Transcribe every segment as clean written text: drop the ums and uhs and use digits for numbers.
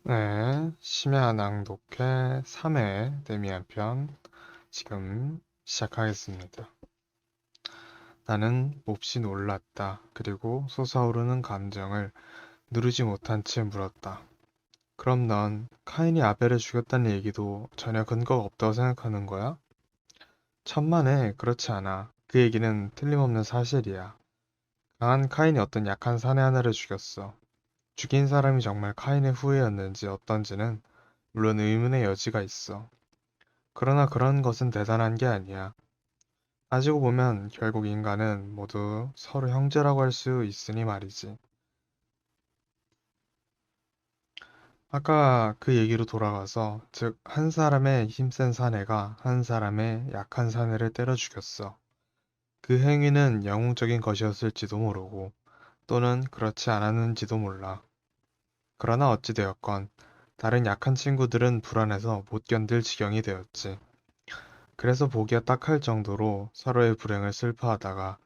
네, 심야 낭독회 3회 데미안 편 지금 시작하겠습니다. 나는 몹시 놀랐다. 그리고 솟아오르는 감정을 누르지 못한 채 물었다. 그럼 넌 카인이 아벨을 죽였다는 얘기도 전혀 근거가 없다고 생각하는 거야? 천만에 그렇지 않아. 그 얘기는 틀림없는 사실이야. 강한 카인이 어떤 약한 사내 하나를 죽였어. 죽인 사람이 정말 카인의 후예였는지 어떤지는 물론 의문의 여지가 있어. 그러나 그런 것은 대단한 게 아니야. 따지고 보면 결국 인간은 모두 서로 형제라고 할 수 있으니 말이지. 아까 그 얘기로 돌아가서, 즉, 한 사람의 힘센 사내가 한 사람의 약한 사내를 때려 죽였어. 그 행위는 영웅적인 것이었을지도 모르고, 또는 그렇지 않았는지도 몰라. 그러나 어찌되었건, 다른 약한 친구들은 불안해서 못 견딜 지경이 되었지. 그래서 보기가 딱할 정도로 서로의 불행을 슬퍼하다가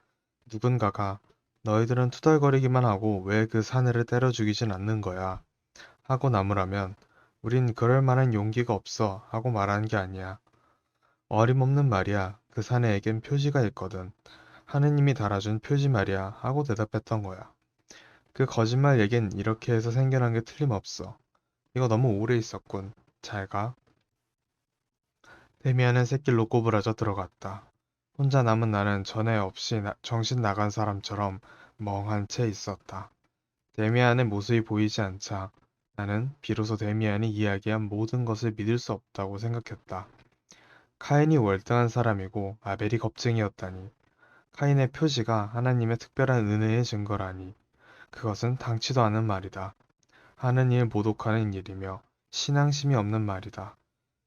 누군가가 너희들은 투덜거리기만 하고 왜 그 사내를 때려 죽이진 않는 거야? 하고 나무라면 우린 그럴 만한 용기가 없어 하고 말하는 게 아니야. 어림없는 말이야. 그 사내에겐 표지가 있거든. 하느님이 달아준 표지 말이야 하고 대답했던 거야. 그 거짓말 얘긴 이렇게 해서 생겨난 게 틀림없어. 이거 너무 오래 있었군. 잘 가. 데미안은 샛길로 꼬부라져 들어갔다. 혼자 남은 나는 전에 없이 정신 나간 사람처럼 멍한 채 있었다. 데미안의 모습이 보이지 않자 나는 비로소 데미안이 이야기한 모든 것을 믿을 수 없다고 생각했다. 카인이 월등한 사람이고 아벨이 겁쟁이였다니. 카인의 표지가 하나님의 특별한 은혜의 증거라니. 그것은 당치도 않은 말이다. 하는 일 모독하는 일이며 신앙심이 없는 말이다.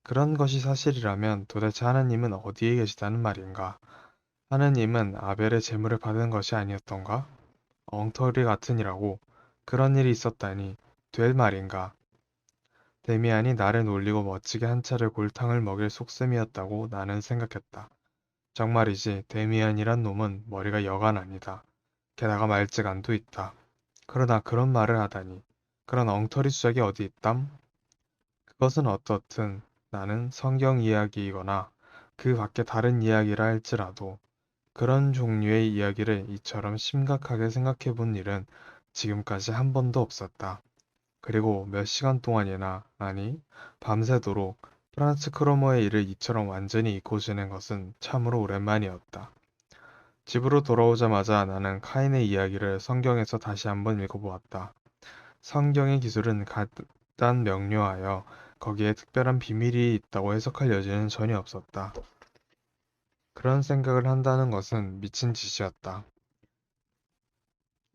그런 것이 사실이라면 도대체 하나님은 어디에 계시다는 말인가? 하나님은 아벨의 제물을 받은 것이 아니었던가? 엉터리 같으니라고 그런 일이 있었다니 될 말인가? 데미안이 나를 놀리고 멋지게 한 차례 골탕을 먹일 속셈이었다고 나는 생각했다. 정말이지 데미안이란 놈은 머리가 여간 아니다. 게다가 말재간도 있다. 그러나 그런 말을 하다니. 그런 엉터리 수작이 어디 있담? 그것은 어떻든 나는 성경 이야기이거나 그 밖에 다른 이야기라 할지라도 그런 종류의 이야기를 이처럼 심각하게 생각해 본 일은 지금까지 한 번도 없었다. 그리고 몇 시간 동안이나, 아니, 밤새도록 프란츠 크로머의 일을 이처럼 완전히 잊고 지낸 것은 참으로 오랜만이었다. 집으로 돌아오자마자 나는 카인의 이야기를 성경에서 다시 한번 읽어보았다. 성경의 기술은 간단 명료하여 거기에 특별한 비밀이 있다고 해석할 여지는 전혀 없었다. 그런 생각을 한다는 것은 미친 짓이었다.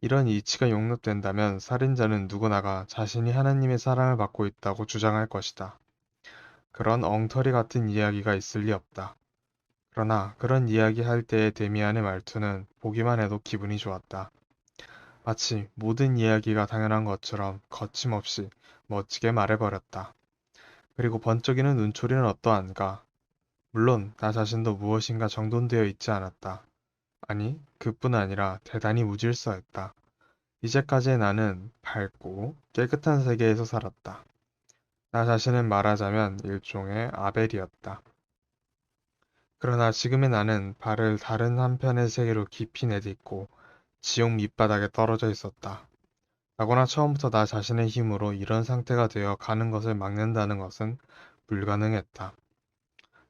이런 이치가 용납된다면 살인자는 누구나가 자신이 하나님의 사랑을 받고 있다고 주장할 것이다. 그런 엉터리 같은 이야기가 있을 리 없다. 그러나 그런 이야기 할 때의 데미안의 말투는 보기만 해도 기분이 좋았다. 마치 모든 이야기가 당연한 것처럼 거침없이 멋지게 말해버렸다. 그리고 번쩍이는 눈초리는 어떠한가? 물론 나 자신도 무엇인가 정돈되어 있지 않았다. 아니, 그뿐 아니라 대단히 무질서했다. 이제까지의 나는 밝고 깨끗한 세계에서 살았다. 나 자신을 말하자면 일종의 아벨이었다. 그러나 지금의 나는 발을 다른 한편의 세계로 깊이 내딛고 지옥 밑바닥에 떨어져 있었다. 나고나 처음부터 나 자신의 힘으로 이런 상태가 되어 가는 것을 막는다는 것은 불가능했다.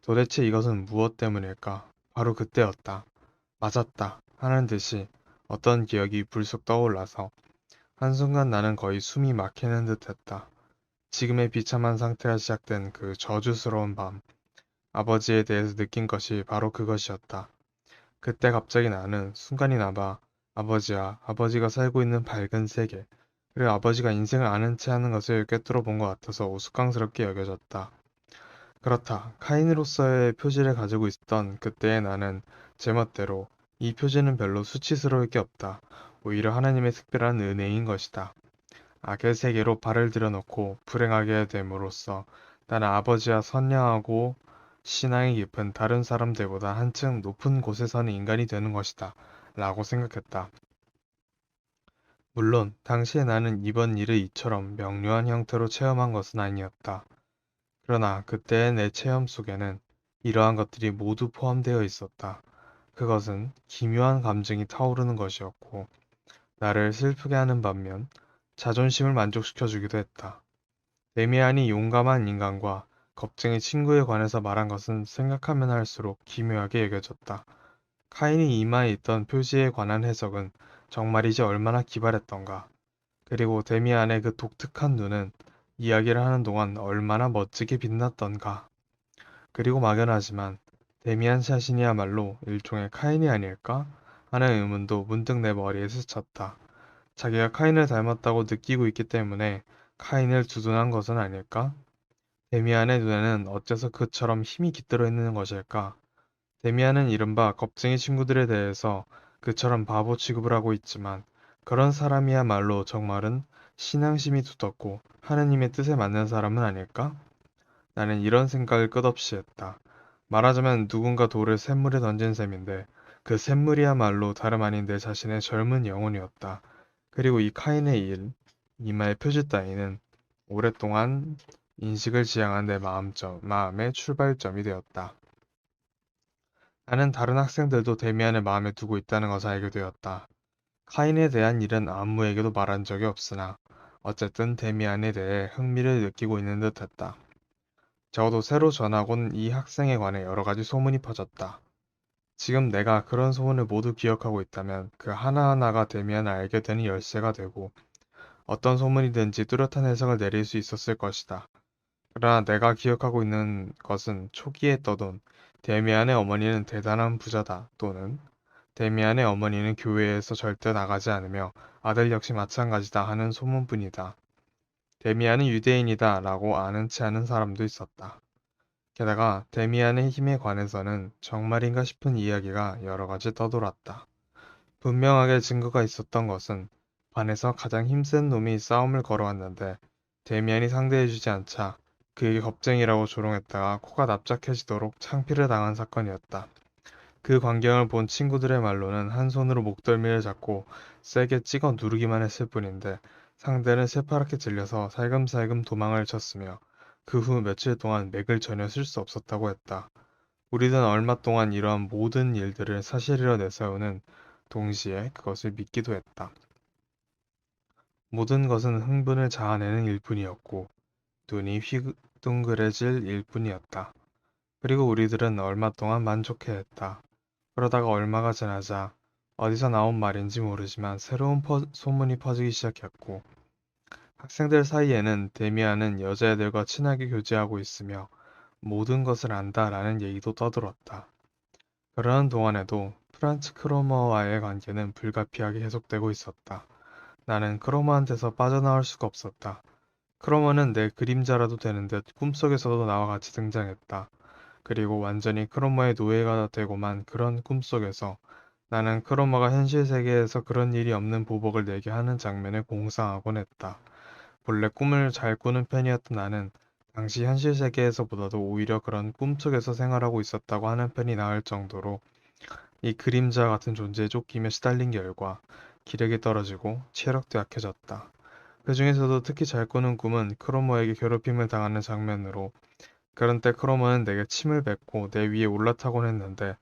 도대체 이것은 무엇 때문일까? 바로 그때였다. 맞았다. 하는 듯이 어떤 기억이 불쑥 떠올라서 한순간 나는 거의 숨이 막히는 듯 했다. 지금의 비참한 상태가 시작된 그 저주스러운 밤, 아버지에 대해서 느낀 것이 바로 그것이었다. 그때 갑자기 나는 순간이나마 아버지와 아버지가 살고 있는 밝은 세계, 그리고 아버지가 인생을 아는 체 하는 것을 꿰뚫어 본 것 같아서 우스꽝스럽게 여겨졌다. 그렇다. 카인으로서의 표지를 가지고 있었던 그때의 나는 제멋대로 이 표지는 별로 수치스러울 게 없다. 오히려 하나님의 특별한 은혜인 것이다. 악의 세계로 발을 들여놓고 불행하게 됨으로써 나는 아버지와 선량하고 신앙이 깊은 다른 사람들보다 한층 높은 곳에 서는 인간이 되는 것이다. 라고 생각했다. 물론 당시에 나는 이번 일을 이처럼 명료한 형태로 체험한 것은 아니었다. 그러나 그때의 내 체험 속에는 이러한 것들이 모두 포함되어 있었다. 그것은 기묘한 감정이 타오르는 것이었고, 나를 슬프게 하는 반면 자존심을 만족시켜주기도 했다. 데미안이 용감한 인간과 겁쟁이 친구에 관해서 말한 것은 생각하면 할수록 기묘하게 여겨졌다. 카인이 이마에 있던 표시에 관한 해석은 정말이지 얼마나 기발했던가. 그리고 데미안의 그 독특한 눈은 이야기를 하는 동안 얼마나 멋지게 빛났던가. 그리고 막연하지만 데미안 자신이야말로 일종의 카인이 아닐까? 하는 의문도 문득 내 머리에 스쳤다. 자기가 카인을 닮았다고 느끼고 있기 때문에 카인을 두둔한 것은 아닐까? 데미안의 눈에는 어째서 그처럼 힘이 깃들어 있는 것일까? 데미안은 이른바 겁쟁이 친구들에 대해서 그처럼 바보 취급을 하고 있지만 그런 사람이야말로 정말은 신앙심이 두텁고 하느님의 뜻에 맞는 사람은 아닐까? 나는 이런 생각을 끝없이 했다. 말하자면 누군가 돌을 샘물에 던진 셈인데 그 샘물이야말로 다름 아닌 내 자신의 젊은 영혼이었다. 그리고 이 카인의 일, 이마의 표지 따위는 오랫동안 인식을 지향한 내 마음의 출발점이 되었다. 나는 다른 학생들도 데미안을 마음에 두고 있다는 것을 알게 되었다. 카인에 대한 일은 아무에게도 말한 적이 없으나 어쨌든 데미안에 대해 흥미를 느끼고 있는 듯했다. 적어도 새로 전학 온 이 학생에 관해 여러 가지 소문이 퍼졌다. 지금 내가 그런 소문을 모두 기억하고 있다면 그 하나하나가 데미안을 알게 되는 열쇠가 되고 어떤 소문이든지 뚜렷한 해석을 내릴 수 있었을 것이다. 그러나 내가 기억하고 있는 것은 초기에 떠돈 데미안의 어머니는 대단한 부자다 또는 데미안의 어머니는 교회에서 절대 나가지 않으며 아들 역시 마찬가지다 하는 소문뿐이다. 데미안은 유대인이다 라고 아는 체 하는 사람도 있었다. 게다가 데미안의 힘에 관해서는 정말인가 싶은 이야기가 여러 가지 떠돌았다. 분명하게 증거가 있었던 것은 반에서 가장 힘센 놈이 싸움을 걸어왔는데 데미안이 상대해주지 않자 그에게 겁쟁이라고 조롱했다가 코가 납작해지도록 창피를 당한 사건이었다. 그 광경을 본 친구들의 말로는 한 손으로 목덜미를 잡고 세게 찍어 누르기만 했을 뿐인데 상대는 새파랗게 질려서 살금살금 도망을 쳤으며 그 후 며칠 동안 맥을 전혀 쓸 수 없었다고 했다. 우리는 얼마 동안 이러한 모든 일들을 사실이라 내세우는 동시에 그것을 믿기도 했다. 모든 것은 흥분을 자아내는 일뿐이었고 눈이 휘둥그레질 일뿐이었다. 그리고 우리들은 얼마 동안 만족해했다. 그러다가 얼마가 지나자 어디서 나온 말인지 모르지만 새로운 소문이 퍼지기 시작했고 학생들 사이에는 데미안은 여자애들과 친하게 교제하고 있으며 모든 것을 안다라는 얘기도 떠들었다. 그러는 동안에도 프란츠 크로머와의 관계는 불가피하게 계속되고 있었다. 나는 크로머한테서 빠져나올 수가 없었다. 크로머는 내 그림자라도 되는 듯 꿈속에서도 나와 같이 등장했다. 그리고 완전히 크로머의 노예가 되고만 그런 꿈속에서 나는 크로머가 현실 세계에서 그런 일이 없는 보복을 내게 하는 장면을 공상하곤 했다. 본래 꿈을 잘 꾸는 편이었던 나는 당시 현실 세계에서보다도 오히려 그런 꿈속에서 생활하고 있었다고 하는 편이 나을 정도로 이 그림자 같은 존재에 쫓기며 시달린 결과 기력이 떨어지고 체력도 약해졌다. 그 중에서도 특히 잘 꾸는 꿈은 크로머에게 괴롭힘을 당하는 장면으로 그런 때 크로머는 내게 침을 뱉고 내 위에 올라타곤 했는데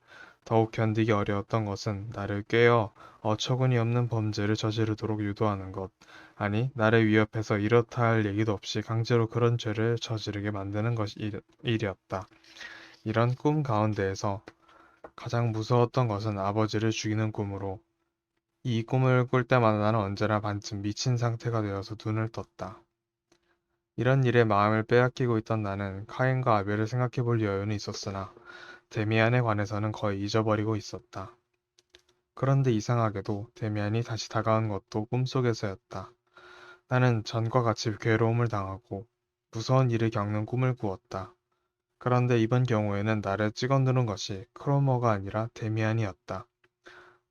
더욱 견디기 어려웠던 것은 나를 꿰어 어처구니 없는 범죄를 저지르도록 유도하는 것. 아니, 나를 위협해서 이렇다 할 얘기도 없이 강제로 그런 죄를 저지르게 만드는 일이었다. 이런 꿈 가운데에서 가장 무서웠던 것은 아버지를 죽이는 꿈으로 이 꿈을 꿀 때마다 나는 언제나 반쯤 미친 상태가 되어서 눈을 떴다. 이런 일에 마음을 빼앗기고 있던 나는 카인과 아벨을 생각해 볼 여유는 있었으나 데미안에 관해서는 거의 잊어버리고 있었다. 그런데 이상하게도 데미안이 다시 다가온 것도 꿈속에서였다. 나는 전과 같이 괴로움을 당하고 무서운 일을 겪는 꿈을 꾸었다. 그런데 이번 경우에는 나를 찍어누른 것이 크로머가 아니라 데미안이었다.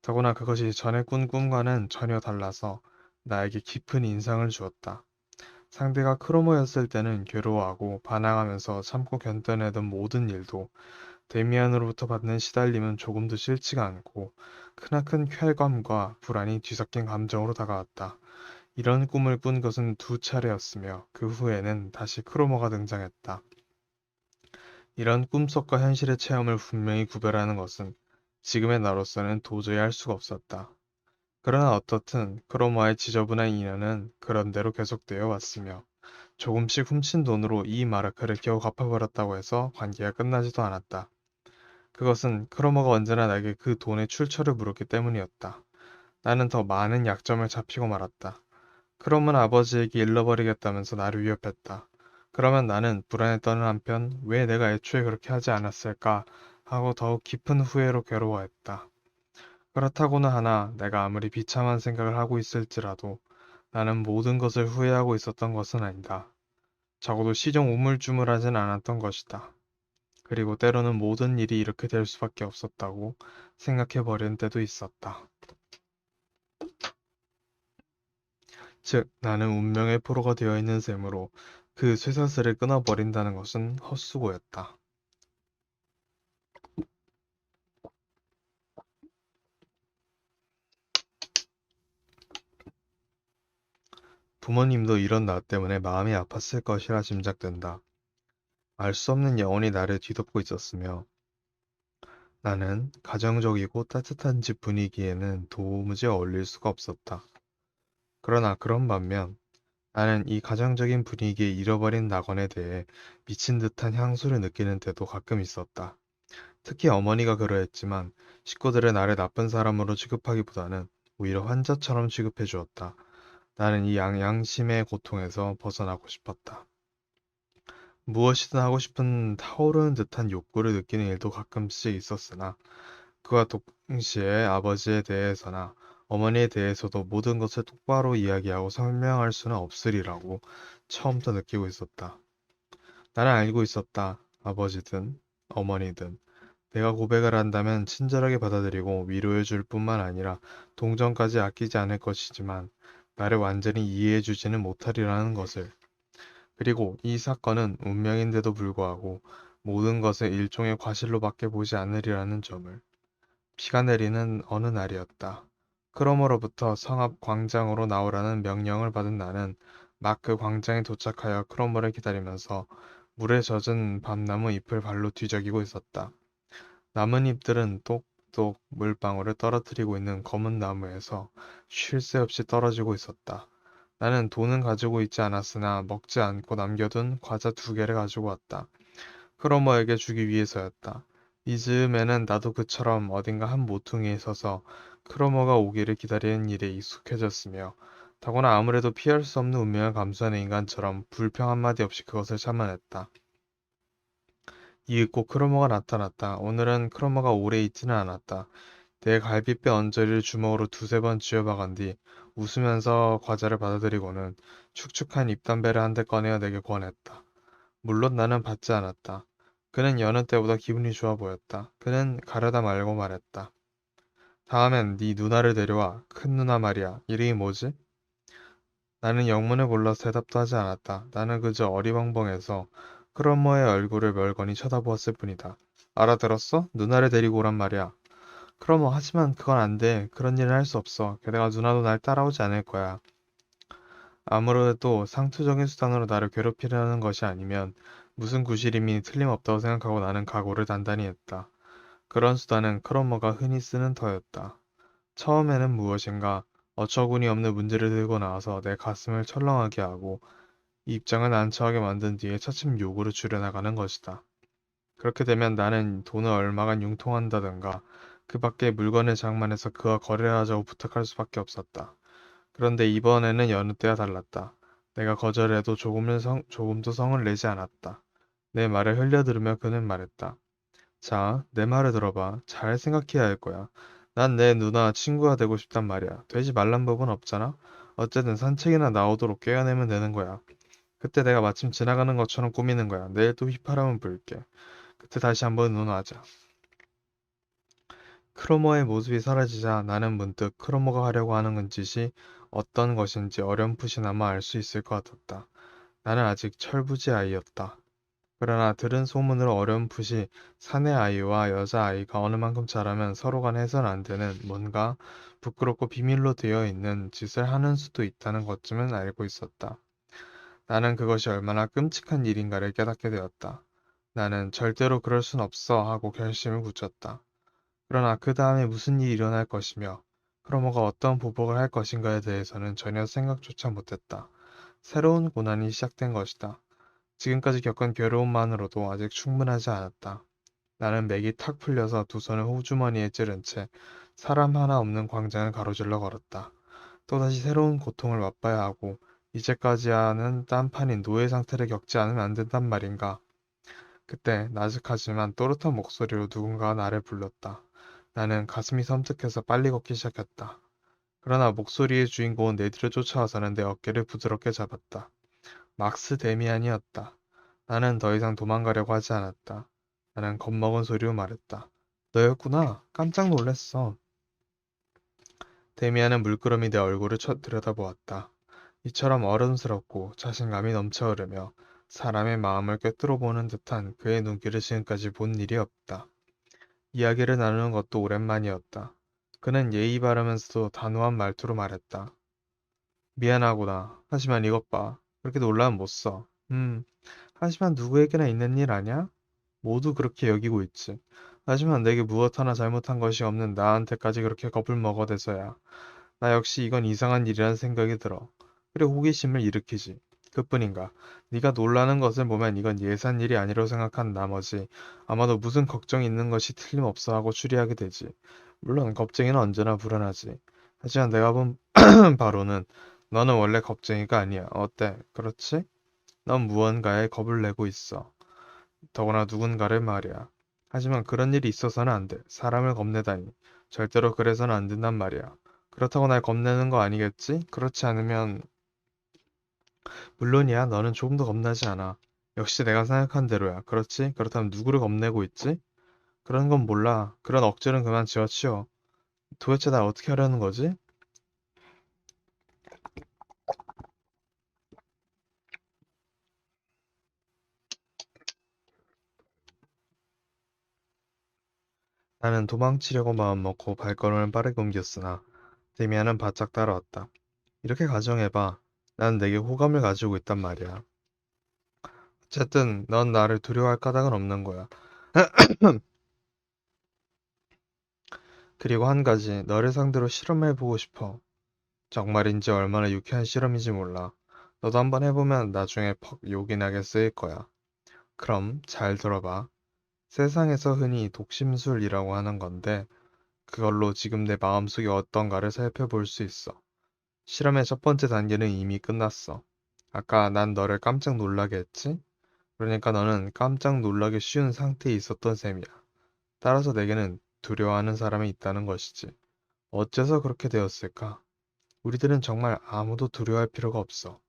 더구나 그것이 전에 꾼 꿈과는 전혀 달라서 나에게 깊은 인상을 주었다. 상대가 크로머였을 때는 괴로워하고 반항하면서 참고 견뎌내던 모든 일도 데미안으로부터 받는 시달림은 조금도 싫지가 않고 크나큰 쾌감과 불안이 뒤섞인 감정으로 다가왔다. 이런 꿈을 꾼 것은 두 차례였으며 그 후에는 다시 크로머가 등장했다. 이런 꿈속과 현실의 체험을 분명히 구별하는 것은 지금의 나로서는 도저히 할 수가 없었다. 그러나 어떻든 크로머와의 지저분한 인연은 그런대로 계속되어 왔으며 조금씩 훔친 돈으로 이 마르크를 겨우 갚아버렸다고 해서 관계가 끝나지도 않았다. 그것은 크로머가 언제나 나에게 그 돈의 출처를 물었기 때문이었다. 나는 더 많은 약점을 잡히고 말았다. 크롬은 아버지에게 잃어버리겠다면서 나를 위협했다. 그러면 나는 불안했던 한편 왜 내가 애초에 그렇게 하지 않았을까 하고 더욱 깊은 후회로 괴로워했다. 그렇다고는 하나 내가 아무리 비참한 생각을 하고 있을지라도 나는 모든 것을 후회하고 있었던 것은 아니다. 적어도 시종 우물쭈물하진 않았던 것이다. 그리고 때로는 모든 일이 이렇게 될 수밖에 없었다고 생각해버린 때도 있었다. 즉, 나는 운명의 포로가 되어 있는 셈으로 그 쇠사슬을 끊어버린다는 것은 헛수고였다. 부모님도 이런 나 때문에 마음이 아팠을 것이라 짐작된다. 알 수 없는 영혼이 나를 뒤덮고 있었으며 나는 가정적이고 따뜻한 집 분위기에는 도무지 어울릴 수가 없었다. 그러나 그런 반면 나는 이 가정적인 분위기에 잃어버린 낙원에 대해 미친 듯한 향수를 느끼는 때도 가끔 있었다. 특히 어머니가 그러했지만 식구들은 나를 나쁜 사람으로 취급하기보다는 오히려 환자처럼 취급해 주었다. 나는 이 양심의 고통에서 벗어나고 싶었다. 무엇이든 하고 싶은 타오르는 듯한 욕구를 느끼는 일도 가끔씩 있었으나 그와 동시에 아버지에 대해서나 어머니에 대해서도 모든 것을 똑바로 이야기하고 설명할 수는 없으리라고 처음부터 느끼고 있었다. 나는 알고 있었다. 아버지든 어머니든 내가 고백을 한다면 친절하게 받아들이고 위로해 줄 뿐만 아니라 동정까지 아끼지 않을 것이지만 나를 완전히 이해해 주지는 못하리라는 것을. 그리고 이 사건은 운명인데도 불구하고 모든 것을 일종의 과실로밖에 보지 않으리라는 점을. 비가 내리는 어느 날이었다. 크로머로부터 성 앞 광장으로 나오라는 명령을 받은 나는 막 그 광장에 도착하여 크로머를 기다리면서 물에 젖은 밤나무 잎을 발로 뒤적이고 있었다. 나뭇잎들은 똑똑 물방울을 떨어뜨리고 있는 검은 나무에서 쉴 새 없이 떨어지고 있었다. 나는 돈은 가지고 있지 않았으나 먹지 않고 남겨둔 과자 2개를 가지고 왔다. 크로머에게 주기 위해서였다. 이 즈음에는 나도 그처럼 어딘가 한 모퉁이에 서서 크로머가 오기를 기다리는 일에 익숙해졌으며 더구나 아무래도 피할 수 없는 운명을 감수하는 인간처럼 불평 한마디 없이 그것을 참아냈다. 이윽고 크로머가 나타났다. 오늘은 크로머가 오래 있지는 않았다. 내 갈비뼈 언저리를 주먹으로 2~3번 쥐어박은 뒤 웃으면서 과자를 받아들이고는 축축한 입담배를 한 대 꺼내어 내게 권했다. 물론 나는 받지 않았다. 그는 여느 때보다 기분이 좋아 보였다. 그는 가려다 말고 말했다. 다음엔 네 누나를 데려와. 큰 누나 말이야. 이름이 뭐지? 나는 영문을 몰라서 대답도 하지 않았다. 나는 그저 어리벙벙해서 크로머의 얼굴을 멀거니 쳐다보았을 뿐이다. 알아들었어? 누나를 데리고 오란 말이야. 크로머, 하지만 그건 안 돼. 그런 일은 할 수 없어. 게다가 누나도 날 따라오지 않을 거야. 아무래도 상투적인 수단으로 나를 괴롭히려는 것이 아니면 무슨 구실임이 틀림없다고 생각하고 나는 각오를 단단히 했다. 그런 수단은 크로머가 흔히 쓰는 터였다. 처음에는 무엇인가 어처구니 없는 문제를 들고 나와서 내 가슴을 철렁하게 하고 입장을 난처하게 만든 뒤에 차츰 요구를 줄여나가는 것이다. 그렇게 되면 나는 돈을 얼마간 융통한다든가 그 밖에 물건을 장만해서 그와 거래를 하자고 부탁할 수밖에 없었다. 그런데 이번에는 여느 때와 달랐다. 내가 거절해도 조금도 성을 내지 않았다. 내 말을 흘려들으며 그는 말했다. 자, 내 말을 들어봐. 잘 생각해야 할 거야. 난 내 누나 친구가 되고 싶단 말이야. 되지 말란 법은 없잖아? 어쨌든 산책이나 나오도록 꿰어내면 되는 거야. 그때 내가 마침 지나가는 것처럼 꾸미는 거야. 내일 또 휘파람은 불게. 그때 다시 한번 논하자. 크로머의 모습이 사라지자 나는 문득 크로머가 하려고 하는 짓이 어떤 것인지 어렴풋이나마 알 수 있을 것 같았다. 나는 아직 철부지 아이였다. 그러나 들은 소문으로 어렴풋이 사내 아이와 여자 아이가 어느 만큼 자라면 서로 간 해서는 안 되는 뭔가 부끄럽고 비밀로 되어 있는 짓을 하는 수도 있다는 것쯤은 알고 있었다. 나는 그것이 얼마나 끔찍한 일인가를 깨닫게 되었다. 나는 절대로 그럴 순 없어 하고 결심을 굳혔다. 그러나 그 다음에 무슨 일이 일어날 것이며 크로모가 어떤 보복을 할 것인가에 대해서는 전혀 생각조차 못했다. 새로운 고난이 시작된 것이다. 지금까지 겪은 괴로움만으로도 아직 충분하지 않았다. 나는 맥이 탁 풀려서 두 손을 호주머니에 찌른 채 사람 하나 없는 광장을 가로질러 걸었다. 또다시 새로운 고통을 맛봐야 하고 이제까지와는 딴판인 노예 상태를 겪지 않으면 안 된단 말인가. 그때 나직하지만 또렷한 목소리로 누군가가 나를 불렀다. 나는 가슴이 섬뜩해서 빨리 걷기 시작했다. 그러나 목소리의 주인공은 내 뒤를 쫓아와서는 내 어깨를 부드럽게 잡았다. 막스 데미안이었다. 나는 더 이상 도망가려고 하지 않았다. 나는 겁먹은 소리로 말했다. 너였구나. 깜짝 놀랐어. 데미안은 물끄러미 내 얼굴을 들여다보았다. 이처럼 어른스럽고 자신감이 넘쳐 흐르며 사람의 마음을 꿰뚫어 보는 듯한 그의 눈길을 지금까지 본 일이 없다. 이야기를 나누는 것도 오랜만이었다. 그는 예의 바르면서도 단호한 말투로 말했다. 미안하구나. 하지만 이것 봐. 그렇게 놀라면 못 써. 하지만 누구에게나 있는 일 아냐? 모두 그렇게 여기고 있지. 하지만 내게 무엇 하나 잘못한 것이 없는 나한테까지 그렇게 겁을 먹어대서야. 나 역시 이건 이상한 일이라는 생각이 들어. 그리고 호기심을 일으키지. 그뿐인가. 네가 놀라는 것을 보면 이건 예산 일이 아니라고 생각한 나머지 아마도 무슨 걱정이 있는 것이 틀림없어 하고 추리하게 되지. 물론 겁쟁이는 언제나 불안하지. 하지만 내가 본 바로는 너는 원래 겁쟁이가 아니야. 어때? 그렇지? 넌 무언가에 겁을 내고 있어. 더구나 누군가를 말이야. 하지만 그런 일이 있어서는 안 돼. 사람을 겁내다니. 절대로 그래서는 안 된단 말이야. 그렇다고 날 겁내는 거 아니겠지? 그렇지 않으면 물론이야. 너는 조금 더 겁나지 않아. 역시 내가 생각한 대로야. 그렇지? 그렇다면 누구를 겁내고 있지? 그런 건 몰라. 그런 억지는 그만 지어치워. 도대체 날 어떻게 하려는 거지? 나는 도망치려고 마음먹고 발걸음을 빠르게 옮겼으나 데미안은 바짝 따라왔다. 이렇게 가정해봐. 난 내게 호감을 가지고 있단 말이야. 어쨌든 넌 나를 두려워할 까닭은 없는 거야. 그리고 한 가지, 너를 상대로 실험해보고 싶어. 정말인지 얼마나 유쾌한 실험인지 몰라. 너도 한번 해보면 나중에 퍽 욕이 나게 쓰일 거야. 그럼 잘 들어봐. 세상에서 흔히 독심술이라고 하는 건데 그걸로 지금 내 마음속에 어떤가를 살펴볼 수 있어. 실험의 첫 번째 단계는 이미 끝났어. 아까 난 너를 깜짝 놀라게 했지? 그러니까 너는 깜짝 놀라기 쉬운 상태에 있었던 셈이야. 따라서 내게는 두려워하는 사람이 있다는 것이지. 어째서 그렇게 되었을까? 우리들은 정말 아무도 두려워할 필요가 없어.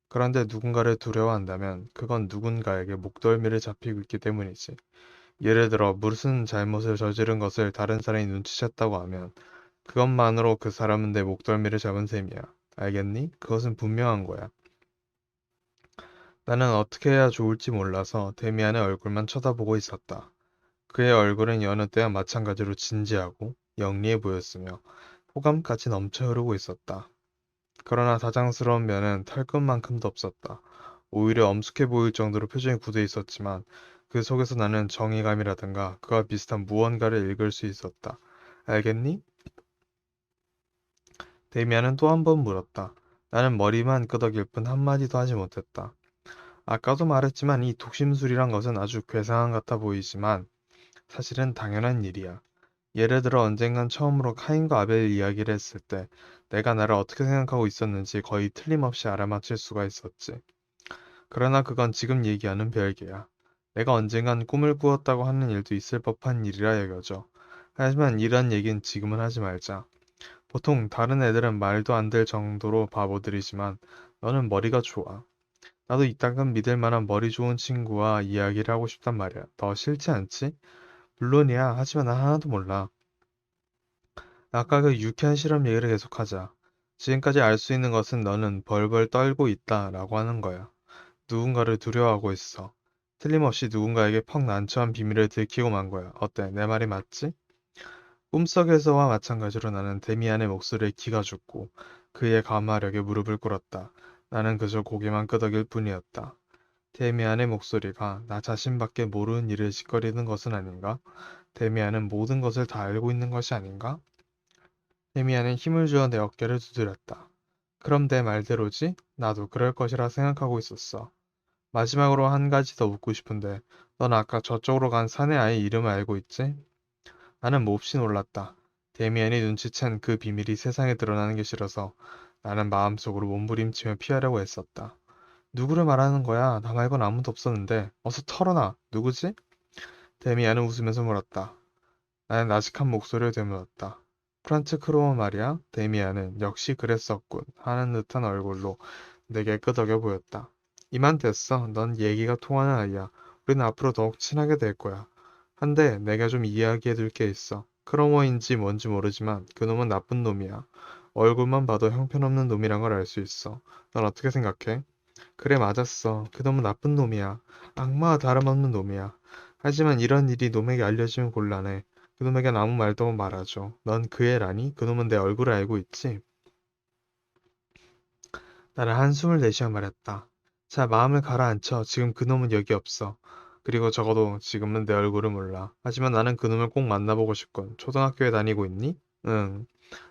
그런데 누군가를 두려워한다면 그건 누군가에게 목덜미를 잡히고 있기 때문이지. 예를 들어 무슨 잘못을 저지른 것을 다른 사람이 눈치챘다고 하면 그것만으로 그 사람은 내 목덜미를 잡은 셈이야. 알겠니? 그것은 분명한 거야. 나는 어떻게 해야 좋을지 몰라서 데미안의 얼굴만 쳐다보고 있었다. 그의 얼굴은 여느 때와 마찬가지로 진지하고 영리해 보였으며 호감까지 넘쳐 흐르고 있었다. 그러나 다장스러운 면은 털끝만큼도 없었다. 오히려 엄숙해 보일 정도로 표정이 굳어 있었지만 그 속에서 나는 정의감이라든가 그와 비슷한 무언가를 읽을 수 있었다. 알겠니? 데미안은 또 한 번 물었다. 나는 머리만 끄덕일 뿐 한마디도 하지 못했다. 아까도 말했지만 이 독심술이란 것은 아주 괴상한 같아 보이지만 사실은 당연한 일이야. 예를 들어 언젠간 처음으로 카인과 아벨 이야기를 했을 때 내가 나를 어떻게 생각하고 있었는지 거의 틀림없이 알아맞힐 수가 있었지. 그러나 그건 지금 얘기하는 별개야. 내가 언젠간 꿈을 꾸었다고 하는 일도 있을 법한 일이라 여겨져. 하지만 이런 얘긴 지금은 하지 말자. 보통 다른 애들은 말도 안 될 정도로 바보들이지만 너는 머리가 좋아. 나도 이따금 믿을 만한 머리 좋은 친구와 이야기를 하고 싶단 말이야. 더 싫지 않지? 물론이야. 하지만 난 하나도 몰라. 아까 그 유쾌한 실험 얘기를 계속하자. 지금까지 알 수 있는 것은 너는 벌벌 떨고 있다 라고 하는 거야. 누군가를 두려워하고 있어. 틀림없이 누군가에게 퍽 난처한 비밀을 들키고 만 거야. 어때? 내 말이 맞지? 꿈속에서와 마찬가지로 나는 데미안의 목소리에 기가 죽고 그의 가마력에 무릎을 꿇었다. 나는 그저 고개만 끄덕일 뿐이었다. 데미안의 목소리가 나 자신밖에 모르는 일을 짓거리는 것은 아닌가? 데미안은 모든 것을 다 알고 있는 것이 아닌가? 데미안은 힘을 주어 내 어깨를 두드렸다. 그럼 내 말대로지? 나도 그럴 것이라 생각하고 있었어. 마지막으로 한 가지 더 묻고 싶은데, 넌 아까 저쪽으로 간 사내 아이 이름을 알고 있지? 나는 몹시 놀랐다. 데미안이 눈치챈 그 비밀이 세상에 드러나는 게 싫어서 나는 마음속으로 몸부림치며 피하려고 했었다. 누구를 말하는 거야? 나 말곤 아무도 없었는데. 어서 털어놔. 누구지? 데미안은 웃으면서 물었다. 나는 나직한 목소리를 되물었다. 프란츠 크로어 말이야? 데미안은 역시 그랬었군 하는 듯한 얼굴로 내게 끄덕여 보였다. 이만 됐어. 넌 얘기가 통하는 아이야. 우리는 앞으로 더욱 친하게 될 거야. 한데 내가 좀 이야기해 둘 게 있어. 크로머인지 뭔지 모르지만 그놈은 나쁜 놈이야. 얼굴만 봐도 형편없는 놈이란 걸 알 수 있어. 넌 어떻게 생각해? 그래 맞았어. 그놈은 나쁜 놈이야. 악마와 다름없는 놈이야. 하지만 이런 일이 놈에게 알려지면 곤란해. 그놈에겐 아무 말도 말아줘. 넌 그 애라니? 그놈은 내 얼굴을 알고 있지? 나는 한숨을 내쉬어 말했다. 자, 마음을 가라앉혀. 지금 그놈은 여기 없어. 그리고 적어도 지금은 내 얼굴을 몰라. 하지만 나는 그놈을 꼭 만나보고 싶군. 초등학교에 다니고 있니? 응.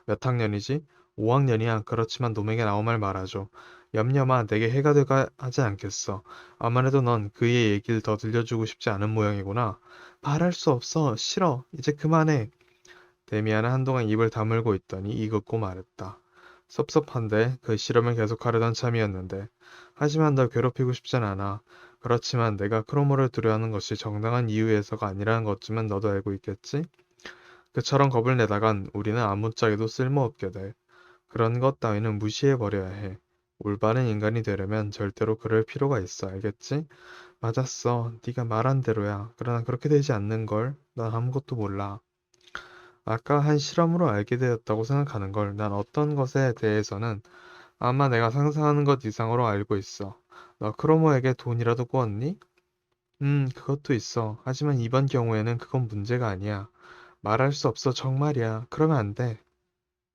몇 학년이지? 5학년이야. 그렇지만 놈에게 아무 말 말아줘. 염려마, 내게 해가 되가 하지 않겠어. 아무래도 넌 그의 얘기를 더 들려주고 싶지 않은 모양이구나. 말할 수 없어. 싫어. 이제 그만해. 데미안은 한동안 입을 다물고 있더니 이윽고 말했다. 섭섭한데 그 실험을 계속하려던 참이었는데 하지만 널 괴롭히고 싶진 않아. 그렇지만 내가 크로모를 두려워하는 것이 정당한 이유에서가 아니라는 것쯤은 너도 알고 있겠지? 그처럼 겁을 내다간 우리는 아무짝에도 쓸모없게 돼. 그런 것 따위는 무시해버려야 해. 올바른 인간이 되려면 절대로 그럴 필요가 있어. 알겠지? 맞았어. 네가 말한 대로야. 그러나 그렇게 되지 않는걸. 난 아무것도 몰라. 아까 한 실험으로 알게 되었다고 생각하는 걸 난 어떤 것에 대해서는 아마 내가 상상하는 것 이상으로 알고 있어. 너 크로모에게 돈이라도 꾸었니? 그것도 있어. 하지만 이번 경우에는 그건 문제가 아니야. 말할 수 없어, 정말이야. 그러면 안 돼.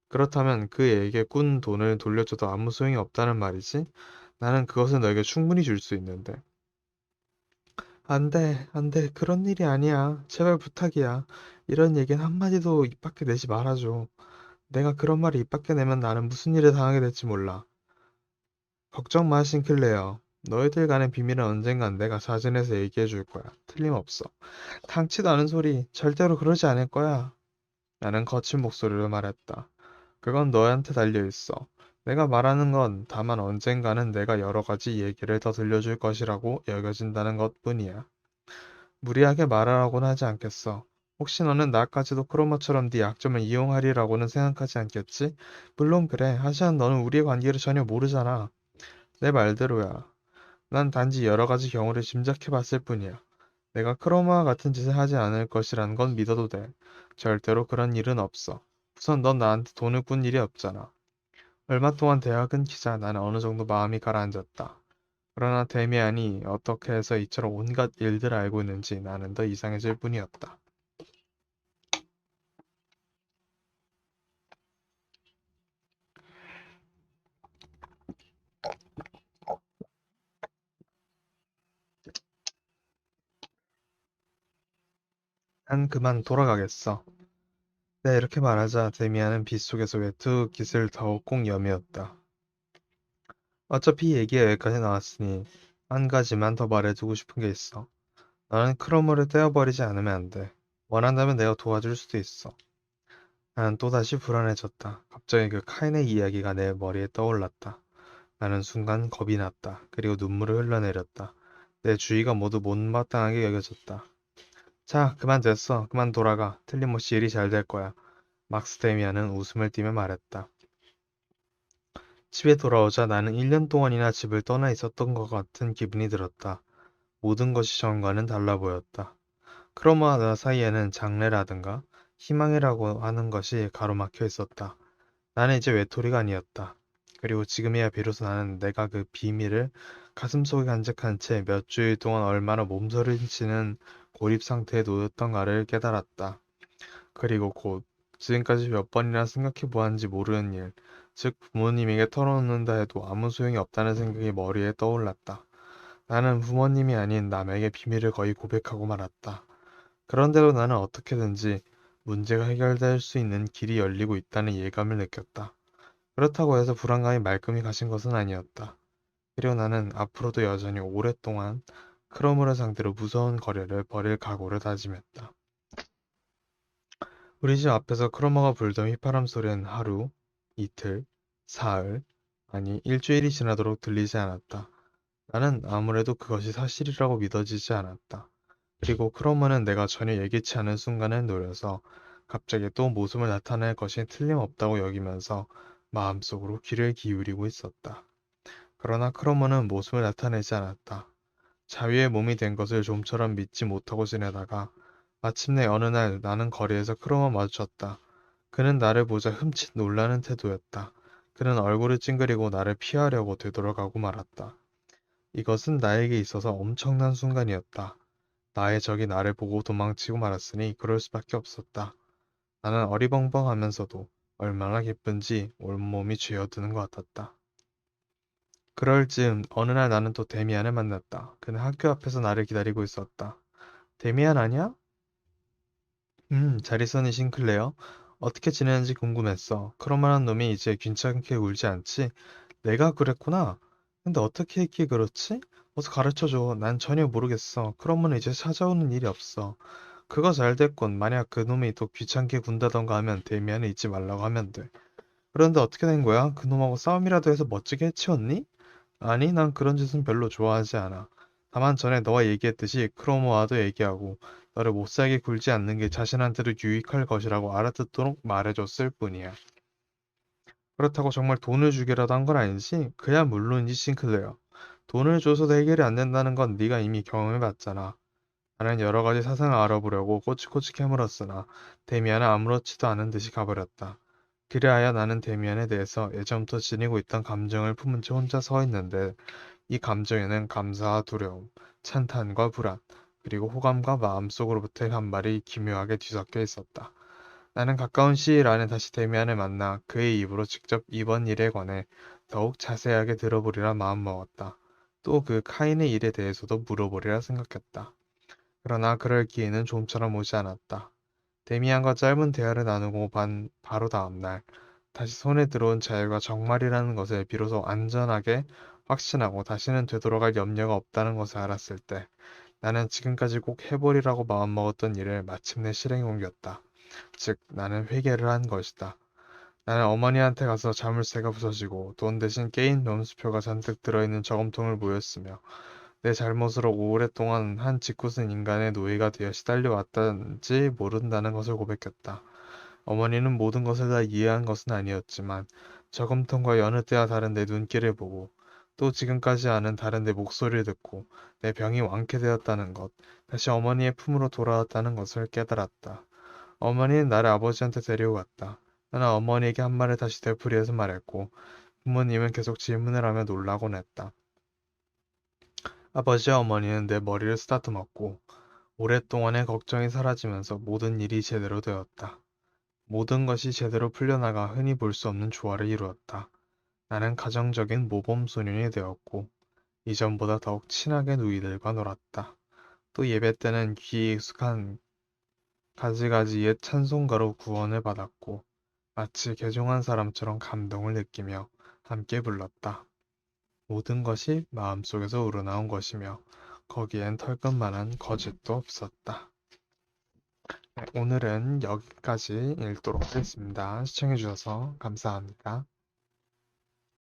그렇다면 그에게 꾼 돈을 돌려줘도 아무 소용이 없다는 말이지? 나는 그것을 너에게 충분히 줄 수 있는데. 안 돼, 안 돼. 그런 일이 아니야. 제발 부탁이야. 이런 얘기는 한마디도 입 밖에 내지 말아줘. 내가 그런 말을 입 밖에 내면 나는 무슨 일을 당하게 될지 몰라. 걱정 마, 싱클레어. 너희들 간의 비밀은 언젠간 내가 자진해서 얘기해 줄 거야. 틀림없어. 당치도 않은 소리. 절대로 그러지 않을 거야. 나는 거친 목소리로 말했다. 그건 너한테 달려 있어. 내가 말하는 건 다만 언젠가는 내가 여러 가지 얘기를 더 들려줄 것이라고 여겨진다는 것뿐이야. 무리하게 말하라고는 하지 않겠어. 혹시 너는 나까지도 크로마처럼 네 약점을 이용하리라고는 생각하지 않겠지? 물론 그래. 하지만 너는 우리의 관계를 전혀 모르잖아. 내 말대로야. 난 단지 여러 가지 경우를 짐작해 봤을 뿐이야. 내가 크로마와 같은 짓을 하지 않을 것이라는 건 믿어도 돼. 절대로 그런 일은 없어. 우선 넌 나한테 돈을 꾼 일이 없잖아. 얼마 동안 대학은 기자 나는 어느 정도 마음이 가라앉았다. 그러나 데미안이 어떻게 해서 이처럼 온갖 일들을 알고 있는지 나는 더 이상해질 뿐이었다. 난 그만 돌아가겠어. 네, 이렇게 말하자 데미안은 빗속에서 외투 깃을 더욱 꼭 여미었다. 어차피 얘기가 여기까지 나왔으니 한 가지만 더 말해두고 싶은 게 있어. 나는 크로머를 떼어버리지 않으면 안 돼. 원한다면 내가 도와줄 수도 있어. 나는 또다시 불안해졌다. 갑자기 그 카인의 이야기가 내 머리에 떠올랐다. 나는 순간 겁이 났다. 그리고 눈물을 흘러내렸다. 내 주위가 모두 못마땅하게 여겨졌다. 자, 그만 됐어. 그만 돌아가. 틀림없이 일이 잘 될 거야. 막스 데미안은 웃음을 띠며 말했다. 집에 돌아오자 나는 1년 동안이나 집을 떠나 있었던 것 같은 기분이 들었다. 모든 것이 전과는 달라 보였다. 크로마와 나 사이에는 장래라든가 희망이라고 하는 것이 가로막혀 있었다. 나는 이제 외톨이가 아니었다. 그리고 지금이야 비로소 나는 내가 그 비밀을 가슴속에 간직한 채 몇 주일 동안 얼마나 몸서리치는 고립 상태에 놓였던가를 깨달았다. 그리고 곧 지금까지 몇 번이나 생각해 보았는지 모르는 일, 즉 부모님에게 털어놓는다 해도 아무 소용이 없다는 생각이 머리에 떠올랐다. 나는 부모님이 아닌 남에게 비밀을 거의 고백하고 말았다. 그런데도 나는 어떻게든지 문제가 해결될 수 있는 길이 열리고 있다는 예감을 느꼈다. 그렇다고 해서 불안감이 말끔히 가신 것은 아니었다. 그리고 나는 앞으로도 여전히 오랫동안 크로머를 상대로 무서운 거래를 벌일 각오를 다짐했다. 우리 집 앞에서 크로머가 불던 휘파람 소리는 하루, 이틀, 사흘, 아니 일주일이 지나도록 들리지 않았다. 나는 아무래도 그것이 사실이라고 믿어지지 않았다. 그리고 크로머는 내가 전혀 예기치 않은 순간을 노려서 갑자기 또 모습을 나타낼 것이 틀림없다고 여기면서 마음속으로 귀를 기울이고 있었다. 그러나 크로머는 모습을 나타내지 않았다. 자위의 몸이 된 것을 좀처럼 믿지 못하고 지내다가 마침내 어느 날 나는 거리에서 크로머 마주쳤다. 그는 나를 보자 흠칫 놀라는 태도였다. 그는 얼굴을 찡그리고 나를 피하려고 되돌아가고 말았다. 이것은 나에게 있어서 엄청난 순간이었다. 나의 적이 나를 보고 도망치고 말았으니 그럴 수밖에 없었다. 나는 어리벙벙하면서도 얼마나 기쁜지 온몸이 쥐어드는 것 같았다. 그럴 즈음 어느 날 나는 또 데미안을 만났다. 그는 학교 앞에서 나를 기다리고 있었다. 데미안 아니야? 잘 있었니 싱클레어? 어떻게 지내는지 궁금했어. 크로만한 놈이 이제 괜찮게 울지 않지? 내가 그랬구나. 근데 어떻게 했기 그렇지? 어서 가르쳐줘. 난 전혀 모르겠어. 크로먼은 이제 찾아오는 일이 없어. 그거 잘 됐군. 만약 그놈이 또 귀찮게 군다던가 하면 데미안을 잊지 말라고 하면 돼. 그런데 어떻게 된 거야? 그놈하고 싸움이라도 해서 멋지게 해치웠니? 아니, 난 그런 짓은 별로 좋아하지 않아. 다만 전에 너와 얘기했듯이 크로모와도 얘기하고 너를 못살게 굴지 않는 게 자신한테도 유익할 것이라고 알아듣도록 말해줬을 뿐이야. 그렇다고 정말 돈을 주기라도 한 건 아니지? 그야 물론이지 싱클레어. 돈을 줘서도 해결이 안 된다는 건 네가 이미 경험해봤잖아. 나는 여러 가지 사상을 알아보려고 꼬치꼬치 캐물었으나 데미안은 아무렇지도 않은 듯이 가버렸다. 그리하여 나는 데미안에 대해서 예전부터 지니고 있던 감정을 품은 채 혼자 서 있는데 이 감정에는 감사와 두려움, 찬탄과 불안, 그리고 호감과 마음속으로부터의 반발이 기묘하게 뒤섞여 있었다. 나는 가까운 시일 안에 다시 데미안을 만나 그의 입으로 직접 이번 일에 관해 더욱 자세하게 들어보리라 마음먹었다. 또 그 카인의 일에 대해서도 물어보리라 생각했다. 그러나 그럴 기회는 좀처럼 오지 않았다. 데미안과 짧은 대화를 나누고 바로 다음 날 다시 손에 들어온 자유가 정말이라는 것을 비로소 안전하게 확신하고 다시는 되돌아갈 염려가 없다는 것을 알았을 때 나는 지금까지 꼭 해보리라고 마음먹었던 일을 마침내 실행에 옮겼다. 즉, 나는 회개를 한 것이다. 나는 어머니한테 가서 자물쇠가 부서지고 돈 대신 게임 점수표가 잔뜩 들어있는 저금통을 보였으며 내 잘못으로 오랫동안 한 짓궂은 인간의 노예가 되어 시달려왔다는지 모른다는 것을 고백했다. 어머니는 모든 것을 다 이해한 것은 아니었지만 저금통과 여느 때와 다른 내 눈길을 보고 또 지금까지 아는 다른 내 목소리를 듣고 내 병이 완쾌되었다는 것, 다시 어머니의 품으로 돌아왔다는 것을 깨달았다. 어머니는 나를 아버지한테 데려갔다. 나는 어머니에게 한 말을 다시 되풀이해서 말했고 부모님은 계속 질문을 하며 놀라곤 했다. 아버지와 어머니는 내 머리를 쓰다듬었고 오랫동안의 걱정이 사라지면서 모든 일이 제대로 되었다. 모든 것이 제대로 풀려나가 흔히 볼 수 없는 조화를 이루었다. 나는 가정적인 모범 소년이 되었고 이전보다 더욱 친하게 누이들과 놀았다. 또 예배 때는 귀에 익숙한 가지가지 옛 찬송가로 구원을 받았고 마치 개종한 사람처럼 감동을 느끼며 함께 불렀다. 모든 것이 마음속에서 우러나온 것이며 거기엔 털끝만한 거짓도 없었다. 네, 오늘은 여기까지 읽도록 하겠습니다. 시청해주셔서 감사합니다.